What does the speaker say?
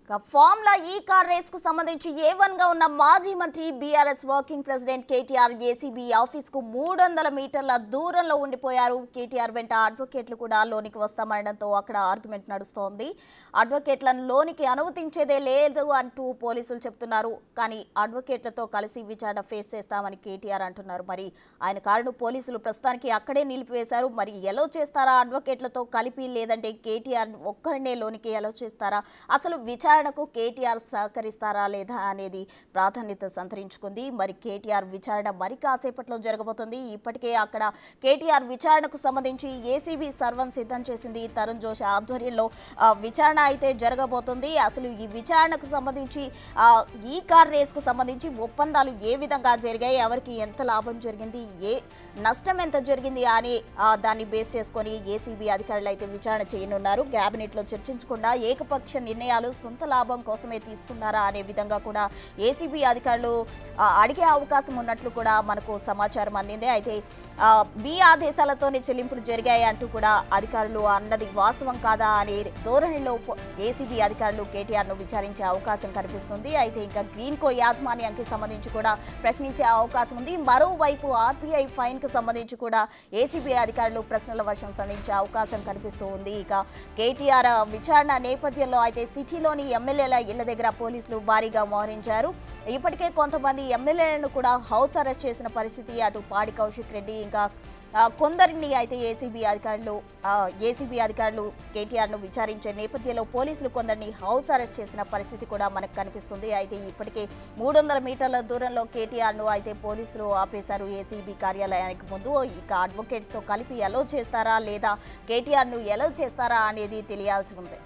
Formula ఈ car race కు సంబంధించి A1 గా ఉన్న మాజీ మంత్రి BRS working president KTR ACB office కు 300 మీటర్ల దూరంలో ఉండిపోయారు. కేటీఆర్ వెంట అడ్వకేట్లు కూడా లోనికి వస్తామనడంతో అక్కడ ఆర్గ్యుమెంట్ నడుస్తోంది. అడ్వకేట్లను లోనికి అనుమతించేదే లేదు అంటూ పోలీసులు చెప్తున్నారు. కానీ అడ్వకేట్లతో కలిసి విచారణ ఫేస్ చేస్తామని కేటీఆర్ అంటున్నారు. మరి ఆయన కారును పోలీసులు ప్రస్తుతానికి అక్కడే నిలిపివేశారు. మరి ఎలో చేస్తారా అడ్వకేట్లతో కలిపి, లేదంటే కేటీఆర్ ఒక్కరినే లోనికి ఎలో చేస్తారా, అసలు విచారణకు కేటీఆర్ సహకరిస్తారా లేదా అనేది ప్రాధాన్యత సంతరించుకుంది. మరి కేటీఆర్ విచారణ మరి కాసేపట్లో జరగబోతుంది. ఇప్పటికే అక్కడ కేటీఆర్ విచారణకు సంబంధించి ఏసీబీ సర్వం సిద్ధం చేసింది. తరుణ్ జోషి ఆధ్వర్యంలో విచారణ అయితే జరగబోతుంది. అసలు ఈ విచారణకు సంబంధించి ఈ కార్ రేస్కు సంబంధించి ఒప్పందాలు ఏ విధంగా జరిగాయి, ఎవరికి ఎంత లాభం జరిగింది, ఏ నష్టం ఎంత జరిగింది అని దాన్ని బేస్ చేసుకొని ఏసీబీ అధికారులు అయితే విచారణ చేయనున్నారు. కేబినెట్లో చర్చించకుండా ఏకపక్ష నిర్ణయాలు సొంత లాభం కోసమే తీసుకున్నారా అనే విధంగా కూడా ఏసీబీ అధికారులు అడిగే అవకాశం ఉన్నట్లు కూడా మనకు సమాచారం అందింది. అయితే మీ ఆదేశాలతోనే చెల్లింపులు జరిగాయి అంటూ కూడా అధికారులు అన్నది వాస్తవం కాదా అనే ధోరణిలో ఏసీబీ అధికారులు కేటీఆర్ను విచారించే అవకాశం కనిపిస్తుంది. అయితే ఇంకా గ్రీన్ కో యాజమాన్యానికి సంబంధించి కూడా ప్రశ్నించే అవకాశం ఉంది. మరోవైపు ఆర్బీఐ ఫైన్ కు సంబంధించి కూడా ఏసీబీ అధికారులు ప్రశ్నల వర్షం సంధించే అవకాశం కనిపిస్తూ ఉంది. ఇక కేటీఆర్ విచారణ నేపథ్యంలో అయితే సిటీలోని ఎమ్మెల్యేల ఇళ్ల దగ్గర పోలీసులు భారీగా మోహరించారు. ఇప్పటికే కొంతమంది ఎమ్మెల్యేలను కూడా హౌస్ అరెస్ట్ చేసిన పరిస్థితి. అటు పాడి కౌశిక్ రెడ్డి ఇంకా కొందరిని అయితే ఏసీబీ అధికారులు కేటీఆర్ను విచారించే నేపథ్యంలో పోలీసులు కొందరిని హౌస్ అరెస్ట్ చేసిన పరిస్థితి కూడా మనకు కనిపిస్తుంది. అయితే ఇప్పటికే 300 మీటర్ల దూరంలో కేటీఆర్ను అయితే పోలీసులు ఆపేశారు ఏసీబీ కార్యాలయానికి ముందు. ఇక అడ్వకేట్స్తో కలిపి ఎలో చేస్తారా లేదా కేటీఆర్ను ఎలో చేస్తారా అనేది తెలియాల్సి ఉంది.